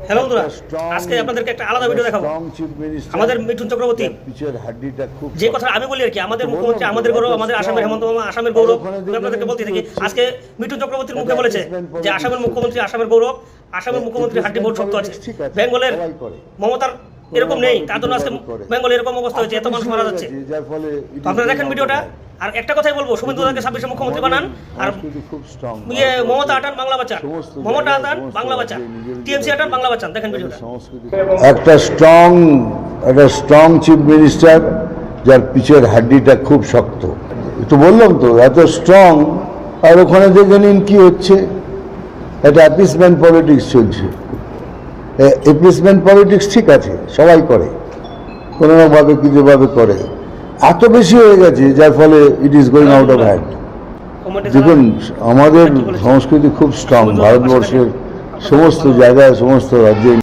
Hello বন্ধুরা, আজকে আপনাদেরকে একটা আলাদা ভিডিও দেখাবো। আমাদের মিঠুন চক্রবর্তী যে কথা আমি বলি আর কি, আমাদের মুখ্যমন্ত্রী, আমাদের গৌরব, আমাদের আসামের হেমন্ত মামা, আসামের গৌরব, আপনাদেরকে বলতে থাকি। আজকে মিঠুন চক্রবর্তীর মুখে বলেছে যে আসামের মুখ্যমন্ত্রী আসামের গৌরব, আসামের মুখ্যমন্ত্রী হাড্ডি বহুত শক্ত আছে। বেঙ্গলের মমতার এরকম নেই, তার জন্য আজকে বেঙ্গলে এরকম অবস্থা হয়েছে, এত মানুষ মারা যাচ্ছে। আপনারা দেখেন ভিডিওটা। আর একটা কথাই বলবো, শুভেন্দু দাকে 26 মুখ্যমন্ত্রী বানান, আর মমতা আটান বাংলা বাঁচান, মমতা আটান বাংলা বাঁচান, টিএমসি আটান বাংলা বাঁচান। দেখেন ভিডিওটা। একটা স্ট্রং চিফ মিনিস্টার যার পিছের হাড্ডিটা খুব শক্ত। তো বললাম তো এত স্ট্রং, আর ওখানে দেখে নিন কি হচ্ছে। একটা অ্যাপিসমেন্ট পলিটিক্স চলছে। অ্যাপিসমেন্ট পলিটিক্স ঠিক আছে, সবাই করে, কোনোভাবে কিছুভাবে করে। এত বেশি হয়ে গেছে যার ফলে it is going out of hand. দেখুন, আমাদের সংস্কৃতি খুব স্ট্রং, ভারতবর্ষের সমস্ত জায়গায়, সমস্ত রাজ্যে।